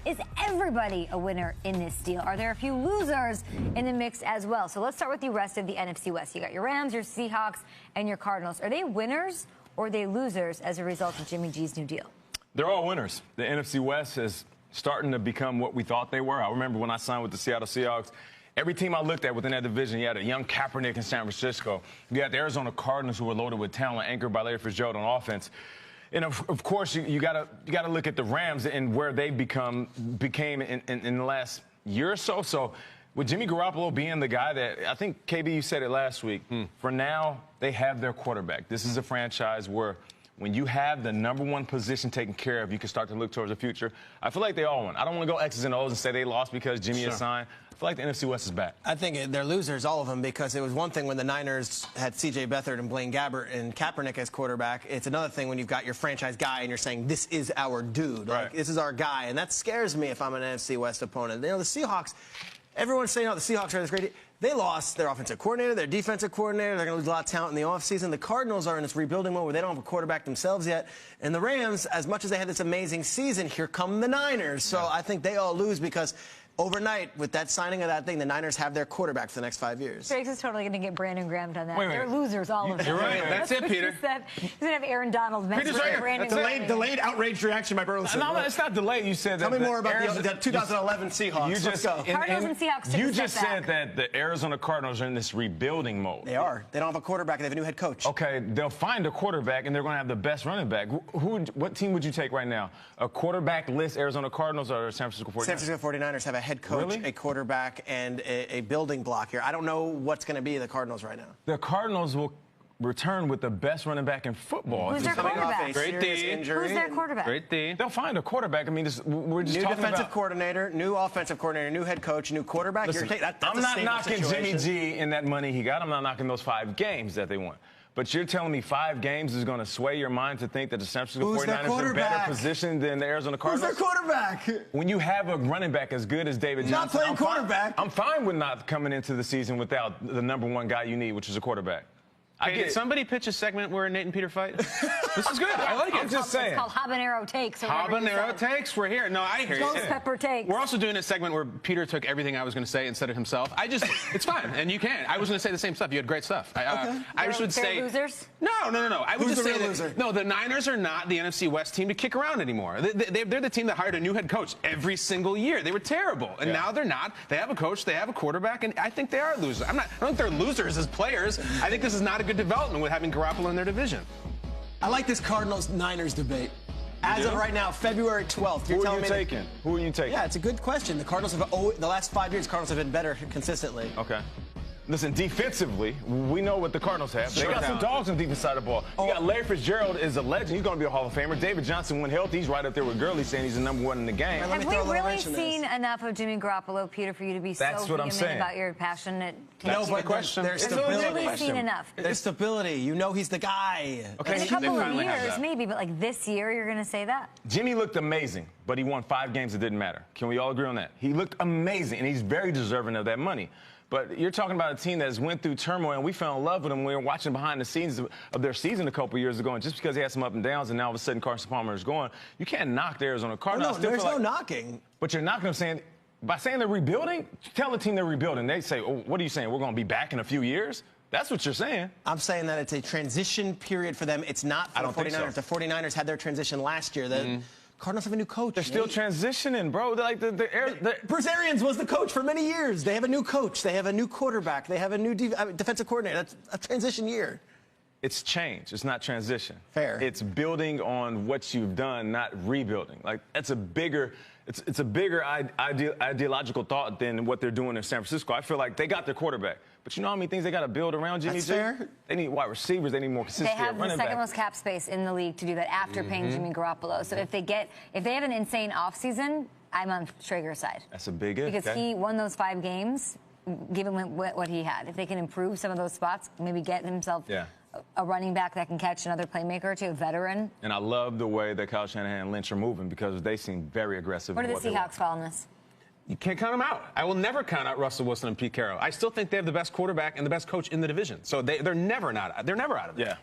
Is everybody a winner in this deal? Are there a few losers in the mix as well? So let's start with the rest of the NFC West. You got your Rams, your Seahawks, and your Cardinals. Are they winners or are they losers as a result of Jimmy G's new deal? They're all winners. The NFC West is starting to become what we thought they were. I remember when I signed with the Seattle Seahawks, every team I looked at within that division, you had a young Kaepernick in San Francisco. You had the Arizona Cardinals, who were loaded with talent, anchored by Larry Fitzgerald on offense. And of course, you gotta look at the Rams and where they became in the last year or so. So with Jimmy Garoppolo being the guy that, I think, KB, you said it last week, for now, they have their quarterback. This is a franchise where when you have the #1 position taken care of, you can start to look towards the future. I feel like they all won. I don't want to go X's and O's and say they lost because Jimmy is signed. I feel like the NFC West is back. I think they're losers, all of them, because it was one thing when the Niners had C.J. Beathard and Blaine Gabbert and Kaepernick as quarterback. It's another thing when you've got your franchise guy and you're saying, this is our dude. Right. Like, this is our guy. And that scares me if I'm an NFC West opponent. You know, the Seahawks, everyone's saying, oh, the Seahawks are this great. They lost their offensive coordinator, their defensive coordinator. They're going to lose a lot of talent in the offseason. The Cardinals are in this rebuilding mode where they don't have a quarterback themselves yet. And the Rams, as much as they had this amazing season, here come the Niners. So I think they all lose because overnight, with that signing of that thing, the Niners have their quarterback for the next 5 years. Drake's is totally going to get Brandon Graham on that. Wait. They're losers, all of them. You're right. That's it, Peter. He's going to have Aaron Donald mess with Brandon Graham. Delayed outraged reaction by Burleson. No, it's not delayed. You said that. Tell me more about the 2011 Seahawks. Let's go. Cardinals and Seahawks. You just said that the Arizona Cardinals are in this rebuilding mode. They are. They don't have a quarterback. They have a new head coach. Okay, they'll find a quarterback, and they're going to have the best running back. What team would you take right now? A quarterback-less Arizona Cardinals or San Francisco 49ers? San Francisco 49ers have a head coach, a quarterback, and a building block here. I don't know what's going to be the Cardinals right now. The Cardinals will return with the best running back in football. Who's their quarterback? Great D. Who's their quarterback? Great D. They'll find a quarterback. I mean, we're just new talking defensive about coordinator, new offensive coordinator, new head coach, new quarterback. Listen, that's I'm not knocking situation. Jimmy G and that money he got. I'm not knocking those 5 games that they won. But you're telling me 5 games is going to sway your mind to think that the San Francisco 49ers are better positioned than the Arizona Cardinals? Who's their quarterback? When you have a running back as good as David Johnson, not playing quarterback. I'm fine with not coming into the season without the #1 guy you need, which is a quarterback. Hey, did somebody pitch a segment where Nate and Peter fight? This is good. I like it. I'm just saying. It's called Habanero Takes. Habanero Takes. We're here. No, I hear you. Ghost Pepper Takes. We're also doing a segment where Peter took everything I was going to say and said it himself. It's fine, and you can. I was going to say the same stuff. You had great stuff. I just would say losers. No. I would Who's just the say real loser? No, the Niners are not the NFC West team to kick around anymore. They're the team that hired a new head coach every single year. They were terrible, and now they're not. They have a coach. They have a quarterback, and I think they are losers. I don't think they're losers as players. I think this is not a good development with having Garoppolo in their division. I like this Cardinals-Niners debate. As of right now, February 12th. Who are you taking? Who are you taking? Yeah, it's a good question. The Cardinals have the last 5 years, Cardinals have been better consistently. Okay. Listen, defensively, we know what the Cardinals have. They got some dogs on the defense side of the ball. You got Larry Fitzgerald is a legend. He's going to be a Hall of Famer. David Johnson, when healthy, he's right up there with Gurley, saying he's the #1 in the game. Have we really seen enough of Jimmy Garoppolo, Peter, for you to be so vehement about your passionate take? No, but there's stability. Have we really seen enough? There's stability. You know he's the guy. Okay. In a couple of years, maybe, but like this year, you're going to say that? Jimmy looked amazing, but he won 5 games that didn't matter. Can we all agree on that? He looked amazing, and he's very deserving of that money. But you're talking about a team that's went through turmoil, and we fell in love with them when we were watching behind the scenes of their season a couple years ago. And just because they had some up and downs, and now all of a sudden Carson Palmer is going, you can't knock the Arizona Cardinals. No, there's no knocking. But you're knocking them saying, by saying they're rebuilding, tell the team they're rebuilding. They say, oh, what are you saying? We're going to be back in a few years? That's what you're saying. I'm saying that it's a transition period for them. It's not for the 49ers. The 49ers had their transition last year. The Cardinals have a new coach. They're still transitioning, bro. Like Bruce Arians was the coach for many years. They have a new coach. They have a new quarterback. They have a new defensive coordinator. That's a transition year. It's change. It's not transition. Fair. It's building on what you've done, not rebuilding. Like that's a bigger. It's a bigger ideological thought than what they're doing in San Francisco. I feel like they got their quarterback, but you know how many things they got to build around Jimmy G? Fair. They need wide receivers. They need more consistency. They have the second most cap space in the league to do that after paying Jimmy Garoppolo. So if they have an insane offseason, I'm on Traeger's side. That's a big if. Because he won those 5 games, given what he had. If they can improve some of those spots, maybe get himself a running back that can catch another playmaker or two, a veteran. And I love the way that Kyle Shanahan and Lynch are moving because they seem very aggressive. What do the Seahawks call on this? You can't count them out. I will never count out Russell Wilson and Pete Carroll. I still think they have the best quarterback and the best coach in the division. So they're never out of it. Yeah.